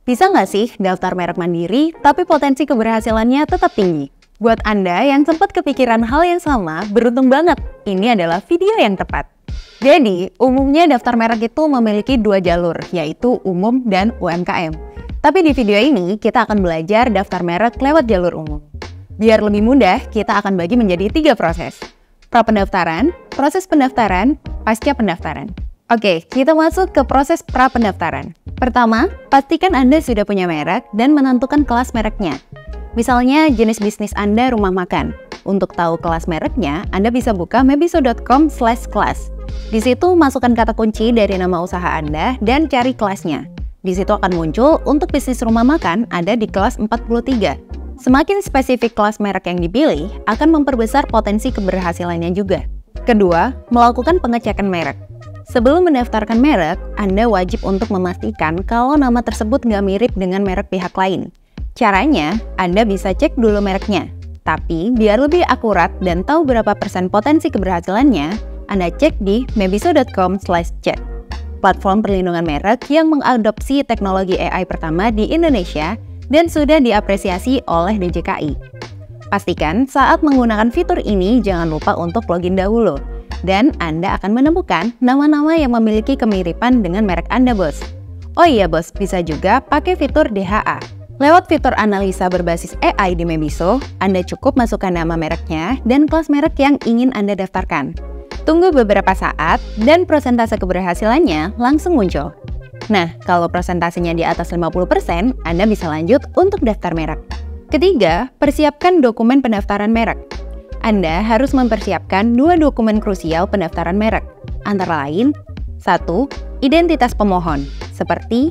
Bisa nggak sih daftar merek mandiri, tapi potensi keberhasilannya tetap tinggi? Buat Anda yang sempat kepikiran hal yang sama, beruntung banget. Ini adalah video yang tepat. Jadi, umumnya daftar merek itu memiliki dua jalur, yaitu umum dan UMKM. Tapi di video ini, kita akan belajar daftar merek lewat jalur umum. Biar lebih mudah, kita akan bagi menjadi 3 proses. Pra-pendaftaran, proses pendaftaran, pasca pendaftaran. Oke, kita masuk ke proses pra-pendaftaran. Pertama, pastikan Anda sudah punya merek dan menentukan kelas mereknya. Misalnya, jenis bisnis Anda rumah makan. Untuk tahu kelas mereknya, Anda bisa buka mebiso.com/kelas. Di situ masukkan kata kunci dari nama usaha Anda dan cari kelasnya. Di situ akan muncul untuk bisnis rumah makan ada di kelas 43. Semakin spesifik kelas merek yang dipilih, akan memperbesar potensi keberhasilannya juga. Kedua, melakukan pengecekan merek. Sebelum mendaftarkan merek, Anda wajib untuk memastikan kalau nama tersebut nggak mirip dengan merek pihak lain. Caranya, Anda bisa cek dulu mereknya. Tapi, biar lebih akurat dan tahu berapa persen potensi keberhasilannya, Anda cek di mebiso.com/cek. Platform perlindungan merek yang mengadopsi teknologi AI pertama di Indonesia dan sudah diapresiasi oleh DJKI. Pastikan saat menggunakan fitur ini jangan lupa untuk login dahulu. Dan Anda akan menemukan nama-nama yang memiliki kemiripan dengan merek Anda, bos. Oh iya, bos, bisa juga pakai fitur DHA. Lewat fitur analisa berbasis AI di Mebiso, Anda cukup masukkan nama mereknya dan kelas merek yang ingin Anda daftarkan. Tunggu beberapa saat dan persentase keberhasilannya langsung muncul. Nah, kalau persentasenya di atas 50%, Anda bisa lanjut untuk daftar merek. Ketiga, persiapkan dokumen pendaftaran merek. Anda harus mempersiapkan 2 dokumen krusial pendaftaran merek, antara lain 1. Identitas pemohon, seperti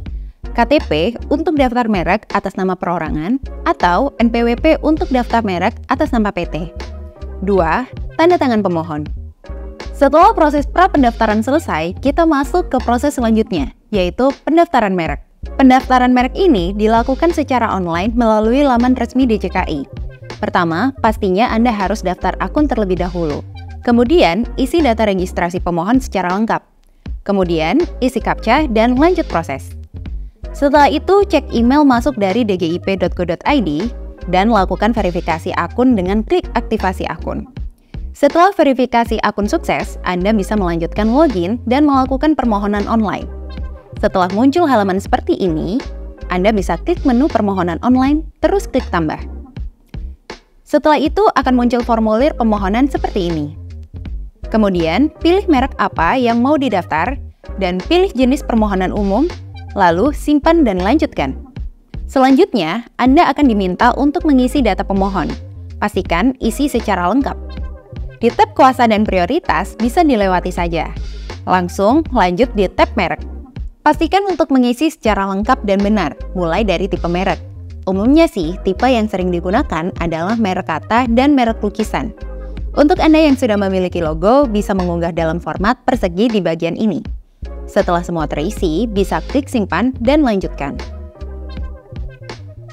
KTP untuk daftar merek atas nama perorangan atau NPWP untuk daftar merek atas nama PT. 2. Tanda tangan pemohon. Setelah proses pra-pendaftaran selesai, kita masuk ke proses selanjutnya, yaitu pendaftaran merek. Pendaftaran merek ini dilakukan secara online melalui laman resmi DJKI. Pertama, pastinya Anda harus daftar akun terlebih dahulu. Kemudian, isi data registrasi pemohon secara lengkap. Kemudian, isi CAPTCHA dan lanjut proses. Setelah itu, cek email masuk dari dgip.go.id dan lakukan verifikasi akun dengan klik aktivasi akun. Setelah verifikasi akun sukses, Anda bisa melanjutkan login dan melakukan permohonan online. Setelah muncul halaman seperti ini, Anda bisa klik menu permohonan online, terus klik tambah. Setelah itu akan muncul formulir pemohonan seperti ini. Kemudian, pilih merek apa yang mau didaftar, dan pilih jenis permohonan umum, lalu simpan dan lanjutkan. Selanjutnya, Anda akan diminta untuk mengisi data pemohon. Pastikan isi secara lengkap. Di tab kuasa dan prioritas bisa dilewati saja. Langsung lanjut di tab merek. Pastikan untuk mengisi secara lengkap dan benar, mulai dari tipe merek. Umumnya sih, tipe yang sering digunakan adalah merek kata dan merek lukisan. Untuk Anda yang sudah memiliki logo, bisa mengunggah dalam format persegi di bagian ini. Setelah semua terisi, bisa klik simpan dan lanjutkan.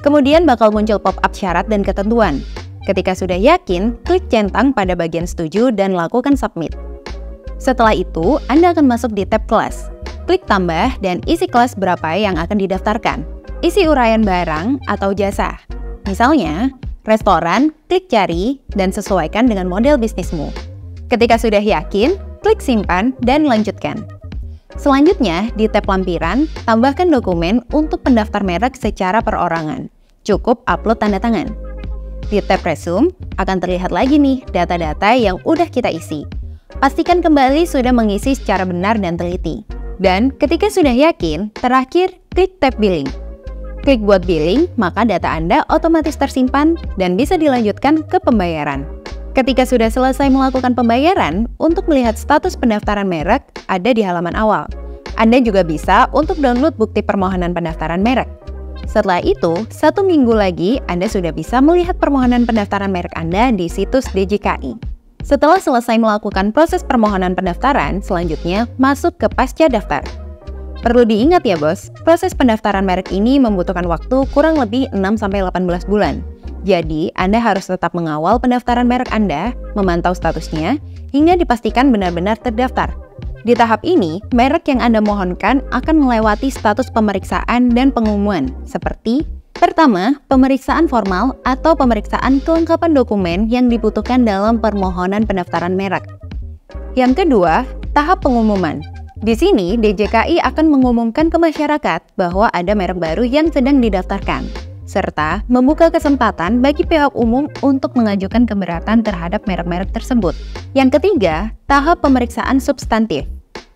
Kemudian bakal muncul pop-up syarat dan ketentuan. Ketika sudah yakin, klik centang pada bagian setuju dan lakukan submit. Setelah itu, Anda akan masuk di tab kelas. Klik tambah dan isi kelas berapa yang akan didaftarkan. Isi uraian barang atau jasa. Misalnya, restoran, klik cari, dan sesuaikan dengan model bisnismu. Ketika sudah yakin, klik simpan dan lanjutkan. Selanjutnya, di tab lampiran, tambahkan dokumen untuk pendaftar merek secara perorangan. Cukup upload tanda tangan. Di tab resume, akan terlihat lagi nih data-data yang udah kita isi. Pastikan kembali sudah mengisi secara benar dan teliti. Dan ketika sudah yakin, terakhir klik tab billing. Klik buat billing, maka data Anda otomatis tersimpan dan bisa dilanjutkan ke pembayaran. Ketika sudah selesai melakukan pembayaran, untuk melihat status pendaftaran merek ada di halaman awal. Anda juga bisa untuk download bukti permohonan pendaftaran merek. Setelah itu, 1 minggu lagi Anda sudah bisa melihat permohonan pendaftaran merek Anda di situs DJKI. Setelah selesai melakukan proses permohonan pendaftaran, selanjutnya masuk ke pasca daftar. Perlu diingat ya bos, proses pendaftaran merek ini membutuhkan waktu kurang lebih 6-18 bulan. Jadi, Anda harus tetap mengawal pendaftaran merek Anda, memantau statusnya, hingga dipastikan benar-benar terdaftar. Di tahap ini, merek yang Anda mohonkan akan melewati status pemeriksaan dan pengumuman, seperti pertama, pemeriksaan formal atau pemeriksaan kelengkapan dokumen yang dibutuhkan dalam permohonan pendaftaran merek. Yang kedua, tahap pengumuman. Di sini, DJKI akan mengumumkan ke masyarakat bahwa ada merek baru yang sedang didaftarkan, serta membuka kesempatan bagi pihak umum untuk mengajukan keberatan terhadap merek-merek tersebut. Yang ketiga, tahap pemeriksaan substantif.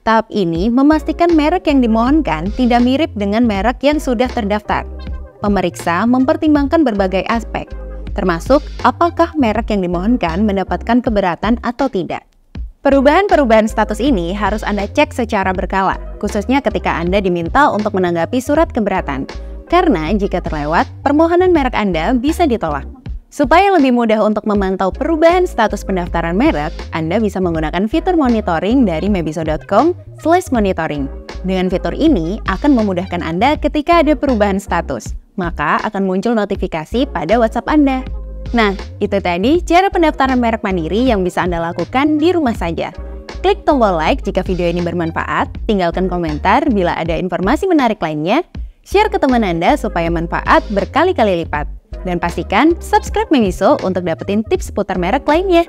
Tahap ini memastikan merek yang dimohonkan tidak mirip dengan merek yang sudah terdaftar. Pemeriksa mempertimbangkan berbagai aspek, termasuk apakah merek yang dimohonkan mendapatkan keberatan atau tidak. Perubahan-perubahan status ini harus Anda cek secara berkala, khususnya ketika Anda diminta untuk menanggapi surat keberatan. Karena jika terlewat, permohonan merek Anda bisa ditolak. Supaya lebih mudah untuk memantau perubahan status pendaftaran merek, Anda bisa menggunakan fitur monitoring dari mebizo.com/monitoring. Dengan fitur ini akan memudahkan Anda ketika ada perubahan status, maka akan muncul notifikasi pada WhatsApp Anda. Nah, itu tadi cara pendaftaran merek mandiri yang bisa Anda lakukan di rumah saja. Klik tombol like jika video ini bermanfaat, tinggalkan komentar bila ada informasi menarik lainnya, share ke teman Anda supaya manfaat berkali-kali lipat. Dan pastikan subscribe Mebizo untuk dapetin tips seputar merek lainnya.